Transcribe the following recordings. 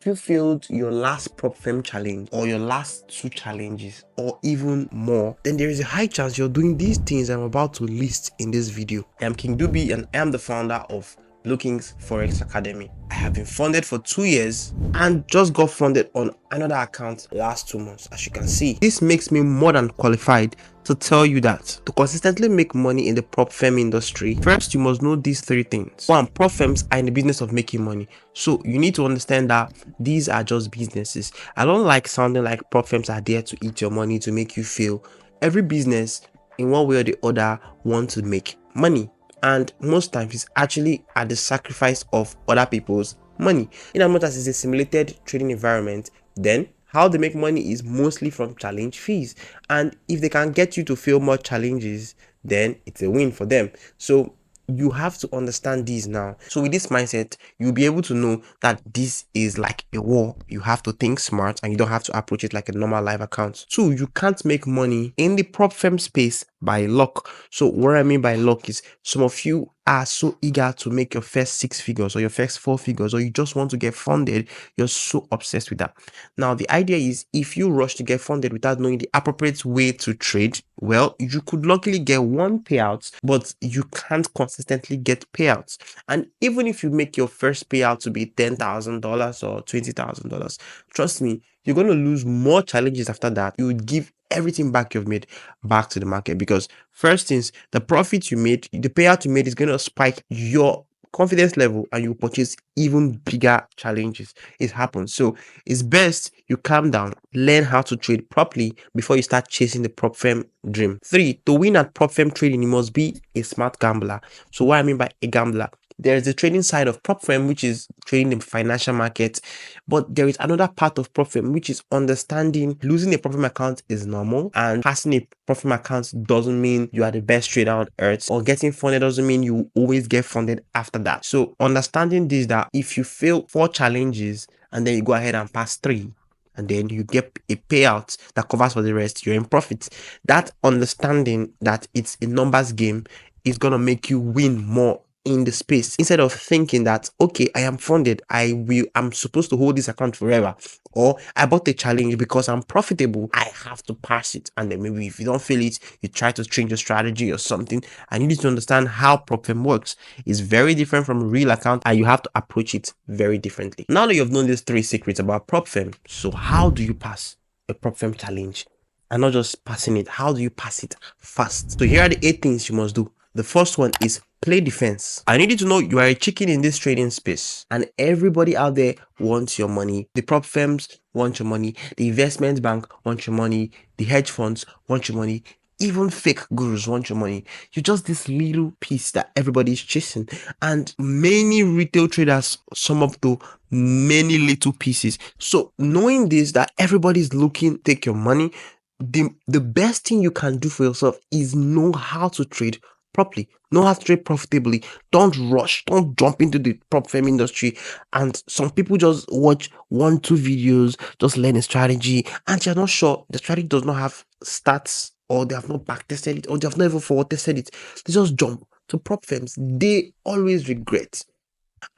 If you failed your last prop firm challenge or your last 2 challenges or even more, then there is a high chance you're doing these things I'm about to list in this video. I am King Dubi and I am the founder of Blue Kings Forex Academy. I have been funded for 2 years and just got funded on another account last 2 months. As you can see, this makes me more than qualified to tell you that to consistently make money in the prop firm industry, first you must know these 3 things. 1, prop firms are in the business of making money, so you need to understand that these are just businesses. I don't like sounding like prop firms are there to eat your money, to make you feel. Every business in one way or the other want to make money, and most times it's actually at the sacrifice of other people's money. In as much as it's a simulated trading environment, then how they make money is mostly from challenge fees, and if they can get you to fail more challenges, then it's a win for them. So you have to understand these now. So with this mindset, you'll be able to know that this is like a war. You have to think smart and you don't have to approach it like a normal live account. 2, you can't make money in the prop firm space by luck. So what I mean by luck is some of you are so eager to make your first 6 figures or your first 4 figures, or you just want to get funded. You're so obsessed with that. Now the idea is, if you rush to get funded without knowing the appropriate way to trade, well, you could luckily get 1 payout, but you can't consistently get payouts. And even if you make your first payout to be $10,000 or $20,000, trust me, you're going to lose more challenges after that. You would give everything back you've made back to the market, because first things, the profit you made, the payout you made is going to spike your confidence level and you purchase even bigger challenges. It happens. So it's best you calm down, learn how to trade properly before you start chasing the prop firm dream. 3, to win at prop firm trading, you must be a smart gambler. So what I mean by a gambler, there is the trading side of prop firm, which is trading the financial market, but there is another part of prop firm, which is understanding losing a prop firm account is normal, and passing a prop firm account doesn't mean you are the best trader on earth, or getting funded doesn't mean you always get funded after that. So understanding this, that if you fail 4 challenges and then you go ahead and pass 3, and then you get a payout that covers for the rest, you're in profit. That understanding that it's a numbers game is going to make you win more in the space, instead of thinking that, okay, I am funded, I'm supposed to hold this account forever, or I bought a challenge because I'm profitable, I have to pass it. And then maybe if you don't feel it, you try to change your strategy or something. And you need to understand how prop firm works. It's very different from a real account, and you have to approach it very differently. Now that you've known these 3 secrets about prop firm, so how do you pass a prop firm challenge? And not just passing it, how do you pass it fast? So here are the 8 things you must do. The first one is play defense. I need you to know you are a chicken in this trading space, and everybody out there wants your money. The prop firms want your money, the investment bank wants your money, the hedge funds want your money, even fake gurus want your money. You're just this little piece that everybody's chasing, and many retail traders sum up to many little pieces. So knowing this, that everybody's looking to take your money, the best thing you can do for yourself is know how to trade properly, know how to trade profitably. Don't rush, don't jump into the prop firm industry. And some people just watch 1-2 videos, just learn a strategy, and you're not sure the strategy does not have stats, or they have not back tested it, or they have not even forward tested it. They just jump to prop firms. They always regret.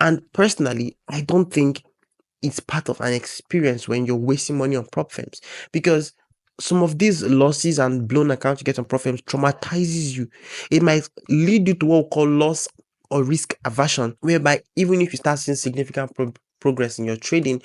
And personally, I don't think it's part of an experience when you're wasting money on prop firms, because some of these losses and blown accounts you get on prop firms traumatizes you. It might lead you to what we call loss or risk aversion, whereby even if you start seeing significant progress in your trading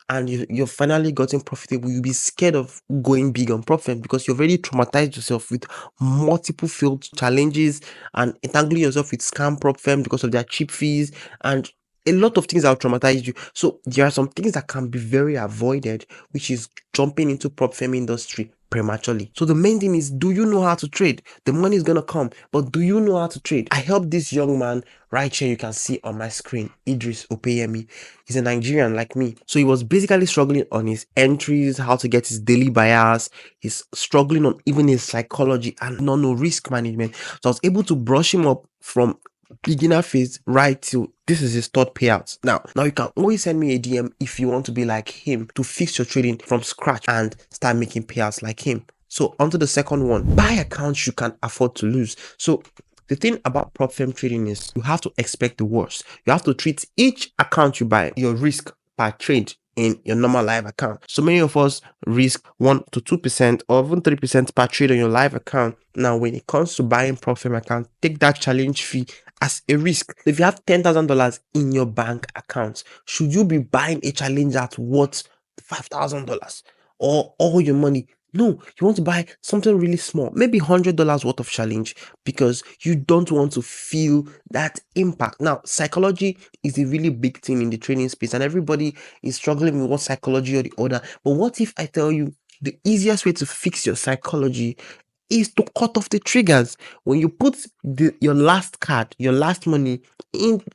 and you're finally gotten profitable, you'll be scared of going big on prop firm, because you've already traumatized yourself with multiple failed challenges and entangling yourself with scam prop firm because of their cheap fees and a lot of things that will traumatize you. So there are some things that can be very avoided, which is jumping into prop firm industry prematurely. So the main thing is, do you know how to trade? The money is gonna come, but do you know how to trade? I helped this young man right here, you can see on my screen, Idris Opeyemi. He's a Nigerian like me. So he was basically struggling on his entries, how to get his daily bias. He's struggling on even his psychology and no risk management. So I was able to brush him up from beginner phase right till this is his 3rd payout. Now you can always send me a DM if you want to be like him, to fix your trading from scratch and start making payouts like him. So onto the second one, buy accounts you can afford to lose. So the thing about prop firm trading is you have to expect the worst. You have to treat each account you buy, your risk per trade, in your normal live account. So many of us risk 1 to 2% or even 3% per trade on your live account. Now, when it comes to buying prop firm account, take that challenge fee as a risk. If you have $10,000 in your bank account, should you be buying a challenge at worth $5,000 or all your money? No, you want to buy something really small, maybe $100 worth of challenge, because you don't want to feel that impact. Now, psychology is a really big thing in the trading space, and everybody is struggling with one psychology or the other. But what if I tell you the easiest way to fix your psychology is to cut off the triggers? When you put your last card, your last money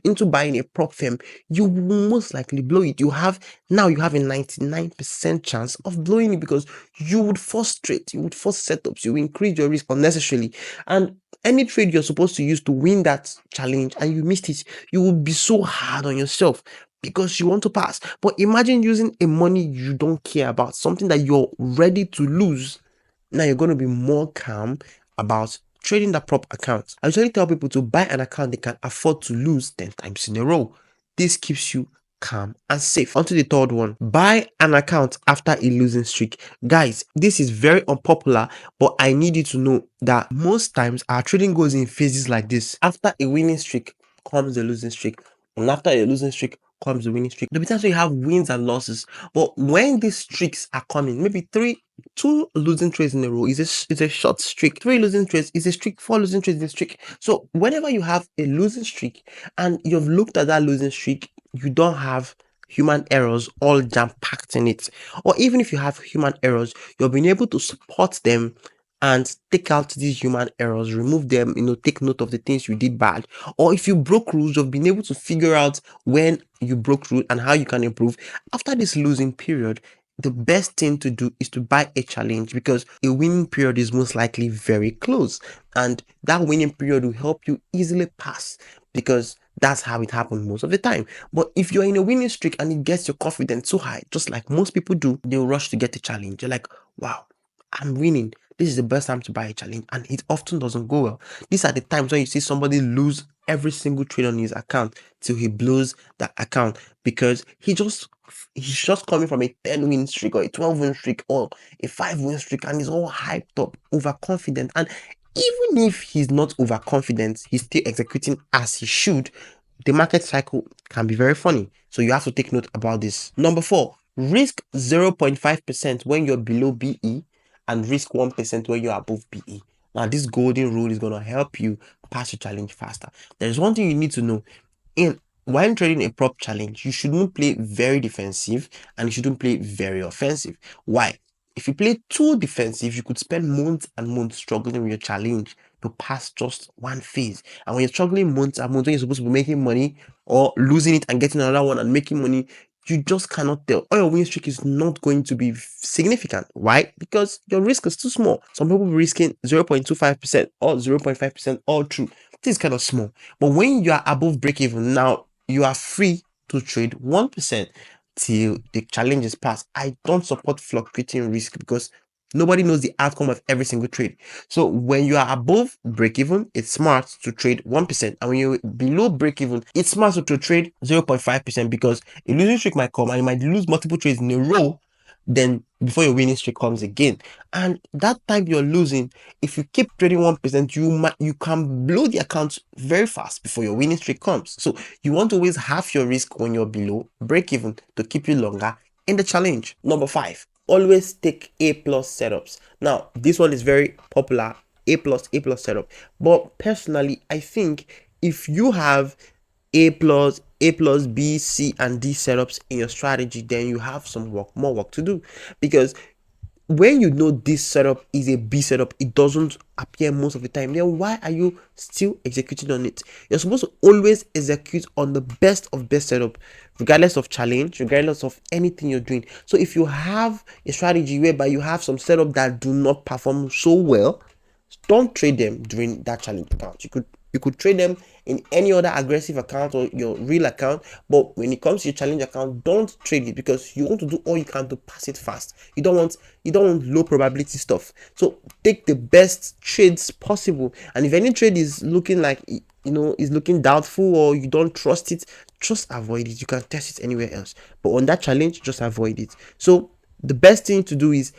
into buying a prop firm, you will most likely blow it. You have a 99% chance of blowing it because you would frustrate, you would force setups, you increase your risk unnecessarily. And any trade you're supposed to use to win that challenge and you missed it, you will be so hard on yourself because you want to pass. But imagine using a money you don't care about, something that you're ready to lose. Now you're going to be more calm about trading that prop account. I usually tell people to buy an account they can afford to lose 10 times in a row. This keeps you calm and safe. On to the third one. Buy an account after a losing streak. Guys, this is very unpopular, but I need you to know that most times our trading goes in phases like this. After a winning streak comes the losing streak, and after a losing streak comes the winning streak. There'll be times where you have wins and losses, but when these streaks are coming, maybe two losing trades in a row is a short streak. 3 losing trades is a streak. 4 losing trades is a streak. So whenever you have a losing streak and you've looked at that losing streak, you don't have human errors all jam-packed in it. Or even if you have human errors, you're being able to support them and take out these human errors, remove them, take note of the things you did bad. Or if you broke rules, you've been able to figure out when you broke rules and how you can improve. After this losing period, the best thing to do is to buy a challenge, because a winning period is most likely very close, and that winning period will help you easily pass, because that's how it happens most of the time. But if you're in a winning streak and it gets your confidence so high, just like most people do, they'll rush to get a challenge. They're like, wow, I'm winning. This is the best time to buy a challenge, and it often doesn't go well. These are the times when you see somebody lose every single trade on his account till he blows that account, because he's just coming from a 10-win streak or a 12-win streak or a 5-win streak, and he's all hyped up, overconfident. And even if he's not overconfident, he's still executing as he should. The market cycle can be very funny, so you have to take note about this. Number 4, risk 0.5% when you're below BE and risk 1% when you're above BE. Now, this golden rule is going to help you pass your challenge faster. There's one thing you need to know. When trading a prop challenge, you shouldn't play very defensive and you shouldn't play very offensive. Why? If you play too defensive, you could spend months and months struggling with your challenge to pass just one phase. And when you're struggling months and months, when you're supposed to be making money or losing it and getting another one and making money, you just cannot tell. Or your win streak is not going to be significant. Why? Because your risk is too small. Some people be risking 0.25% or 0.5% all through. This is kind of small. But when you are above break even, now you are free to trade 1% till the challenge is passed. I don't support fluctuating risk because nobody knows the outcome of every single trade. So when you are above break even, it's smart to trade 1%. And when you're below break even, it's smart to trade 0.5%, because a losing streak might come and you might lose multiple trades in a row, then before your winning streak comes again. And that time you're losing, if you keep trading 1%, you can blow the account very fast before your winning streak comes. So you want to always half your risk when you're below break even to keep you longer in the challenge. Number 5, always take A+ setups. Now, this one is very popular, A+ setup. But personally, I think if you have A+, B, C, and D setups in your strategy, then you have more work to do. Because when you know this setup is a B setup, it doesn't appear most of the time. Then why are you still executing on it? You're supposed to always execute on the best of best setup, regardless of challenge, regardless of anything you're doing. So if you have a strategy whereby you have some setup that do not perform so well, don't trade them during that challenge account. You could trade them in any other aggressive account or your real account, but when it comes to your challenge account, don't trade it, because you want to do all you can to pass it fast. You don't want low probability stuff. So take the best trades possible, and if any trade is looking like is looking doubtful or you don't trust it, just avoid it. You can test it anywhere else, but on that challenge, just avoid it. So the best thing to do is,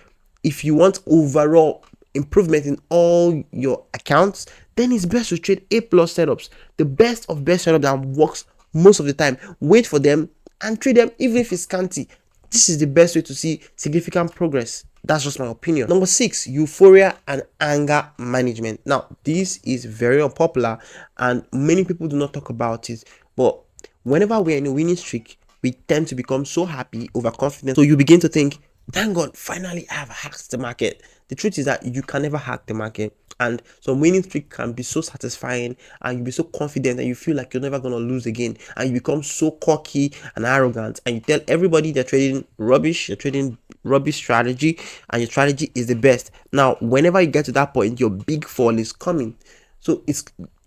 if you want overall improvement in all your accounts, then it's best to trade A+ setups, the best of best setup that works most of the time. Wait for them and trade them even if it's scanty. This is the best way to see significant progress. That's just my opinion. Number 6, euphoria and anger management. Now, this is very unpopular and many people do not talk about it. But whenever we're in a winning streak, we tend to become so happy, overconfident. So you begin to think, thank God, finally I have hacked the market. The truth is that you can never hack the market. And some winning streak can be so satisfying and you be so confident and you feel like you're never going to lose again. And you become so cocky and arrogant and you tell everybody they're trading rubbish, you're trading rubbish strategy and your strategy is the best. Now, whenever you get to that point, your big fall is coming. So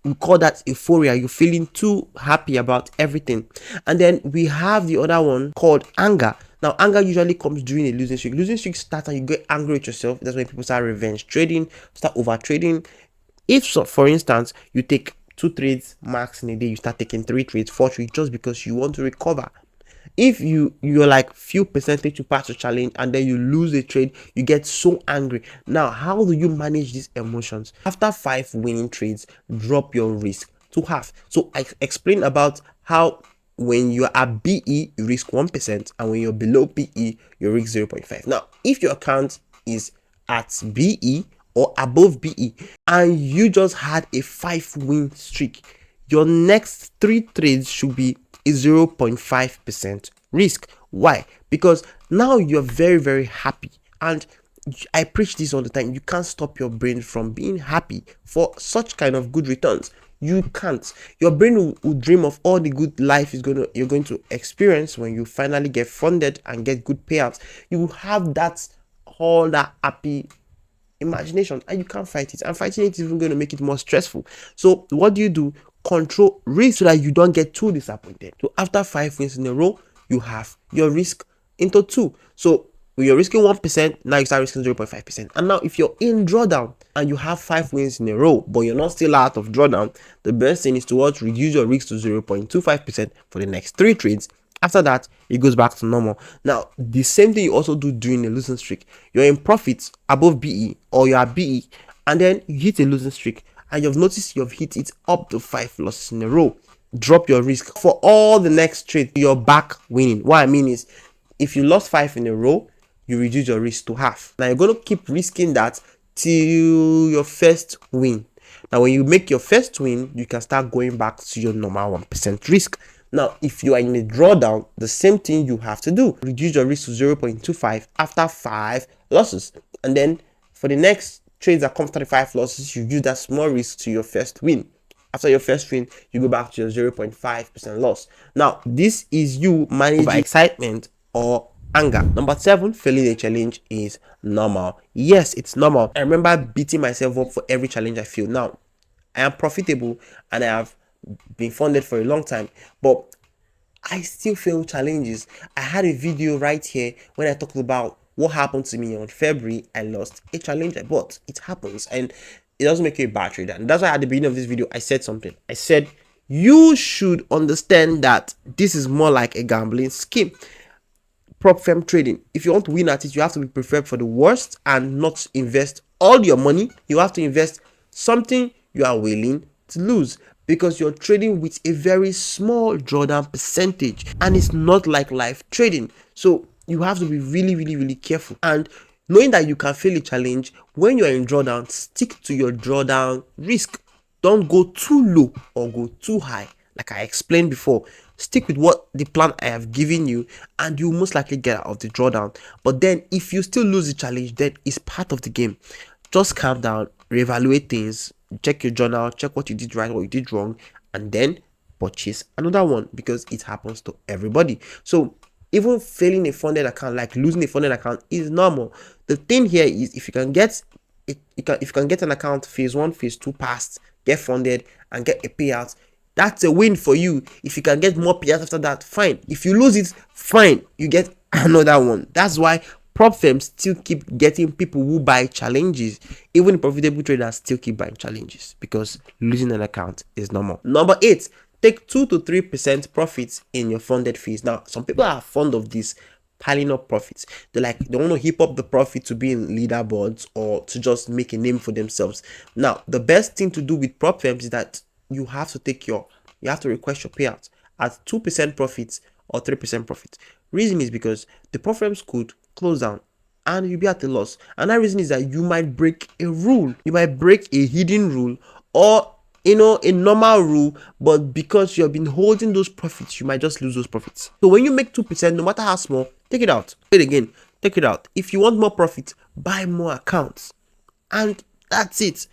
we call that euphoria. You're feeling too happy about everything. And then we have the other one called anger. Now, anger usually comes during a losing streak. Losing streak starts and you get angry at yourself. That's when people start revenge trading, start over trading. If, so, for instance, you take 2 trades max in a day, you start taking 3 trades, 4 trades just because you want to recover. If you're like few percentage to pass a challenge and then you lose a trade, you get so angry. Now, how do you manage these emotions? After 5 winning trades, drop your risk to half. So I explained about how when you are at BE, you risk 1%, and when you're below BE, you risk 0.5. Now, if your account is at BE or above BE and you just had a 5-win streak, your next 3 trades should be a 0.5% risk. Why? Because now you're very, very happy. And I preach this all the time. You can't stop your brain from being happy for such kind of good returns. You can't. Your brain will dream of all the good life you're going to experience when you finally get funded and get good payouts. You will have all that happy imagination and you can't fight it, and fighting it is even going to make it more stressful. So what do? Control risk so that you don't get too disappointed. So after 5 wins in a row, you have your risk into 2. So when you're risking 1%, now you start risking 0.5%. And now if you're in drawdown and you have 5 wins in a row, but you're not still out of drawdown, the best thing is to reduce your risk to 0.25% for the next 3 trades. After that, it goes back to normal. Now, the same thing you also do during a losing streak. You're in profits above BE or you're at BE, and then you hit a losing streak and you've noticed you've hit it up to 5 losses in a row. Drop your risk. For all the next trade, you're back winning. What I mean is, if you lost 5 in a row, you reduce your risk to half. Now, you're going to keep risking that till your first win. Now, when you make your first win, you can start going back to your normal 1% risk. Now, if you are in a drawdown, the same thing you have to do. Reduce your risk to 0.25 after 5 losses. And then for the next trades that come 35 losses, you use that small risk to your first win. After your first win, you go back to your 0.5% loss. Now, this is you managing excitement or anger. Number 7, failing a challenge is normal. Yes, it's normal. I remember beating myself up for every challenge I failed. Now, I am profitable and I have been funded for a long time, but I still fail challenges. I had a video right here when I talked about what happened to me on February. I lost a challenge I bought. It happens and it doesn't make you a bad trader. And that's why at the beginning of this video, I said something. I said, you should understand that this is more like a gambling scheme. Prop firm trading, if you want to win at it, you have to be prepared for the worst and not invest all your money. You have to invest something you are willing to lose, because you're trading with a very small drawdown percentage and it's not like live trading. So you have to be really, really, really careful. And knowing that you can fail a challenge, when you're in drawdown, stick to your drawdown risk. Don't go too low or go too high. Like I explained before, stick with what the plan I have given you and you most likely get out of the drawdown. But then if you still lose the challenge, then it's part of the game. Just calm down, reevaluate things, check your journal, check what you did right, what you did wrong, and then purchase another one, because it happens to everybody. So even failing a funded account, like losing a funded account, is normal. The thing here is, if you can get it, if you can get an account phase 1, phase 2 passed, get funded and get a payout, that's a win for you. If you can get more payouts after that, fine. If you lose it, fine, you get another one. That's why prop firms still keep getting people who buy challenges. Even profitable traders still keep buying challenges, because losing an account is normal. Number 8, Take 2 to 3% profits in your funded fees. Now, some people are fond of this piling up profits. They want to heap up the profit to be in leaderboards or to just make a name for themselves. Now, the best thing to do with prop firms is that you have to request your payout at 2% profits or 3% profit. Reason is because the prop firms could close down and you'll be at a loss. And that reason is that you might break a rule. You might break a hidden rule or a normal rule, but because you have been holding those profits, you might just lose those profits. So when you make 2%, no matter how small, take it out. Wait again, take it out. If you want more profit, buy more accounts. And that's it.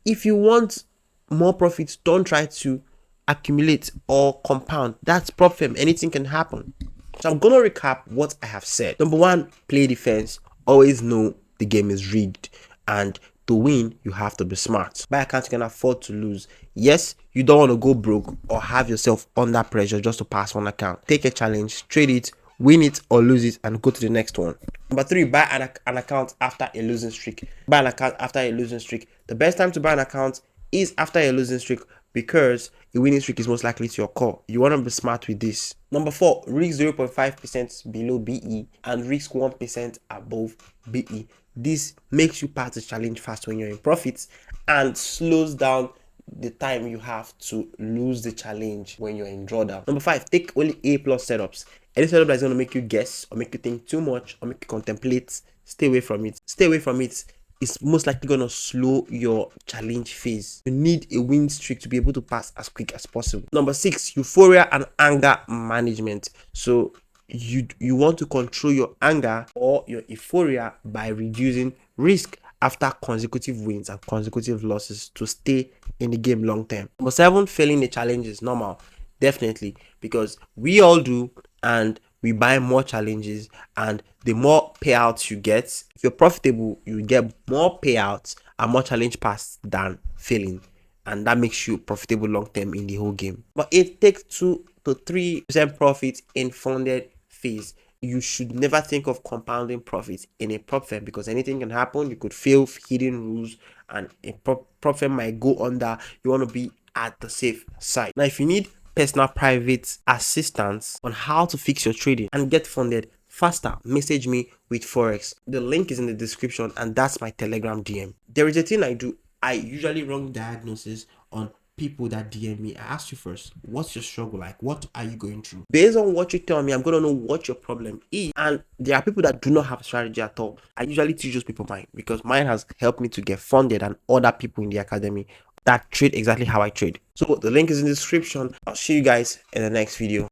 If you want more profits, don't try to accumulate or compound. That's prop firm. Anything can happen. So I'm gonna recap what I have said. Number one, play defense. Always know the game is rigged, and to win, you have to be smart. Buy accounts you can afford to lose. Yes, you don't want to go broke or have yourself under pressure just to pass one account. Take a challenge, trade it, win it or lose it, and go to the next one. Number three, buy an account after a losing streak. Buy an account after a losing streak. The best time to buy an account is after a losing streak, because a winning streak is most likely to occur. You want to be smart with this. Number four, risk 0.5% below BE and risk 1% above BE. This makes you pass the challenge fast when you're in profits and slows down the time you have to lose the challenge when you're in drawdown. Number five, take only A+ setups. Any setup that's going to make you guess or make you think too much or make you contemplate, stay away from it. Stay away from it. It's most likely going to slow your challenge phase. You need a win streak to be able to pass as quick as possible. Number six, euphoria and anger management. So you want to control your anger or your euphoria by reducing risk after consecutive wins and consecutive losses to stay in the game long term. Number seven, failing the challenge is normal. Definitely, because we all do, and we buy more challenges, and the more payouts you get, if you're profitable, you get more payouts and more challenge pass than failing, and that makes you profitable long term in the whole game. But it takes 2 to 3% profit in funded phase. You should never think of compounding profits in a prop firm, because anything can happen. You could fail hidden rules and a prop firm might go under. You want to be at the safe side. Now, if you need personal private assistance on how to fix your trading and get funded faster, message me with Forex. The link is in the description, and that's my Telegram DM. There is a thing I do. I usually run diagnosis on people that DM me. I ask you first, what's your struggle like? What are you going through? Based on what you tell me, I'm going to know what your problem is. And there are people that do not have a strategy at all. I usually teach those people mine, because mine has helped me to get funded and other people in the academy that trade exactly how I trade. So the link is in the description. I'll see you guys in the next video.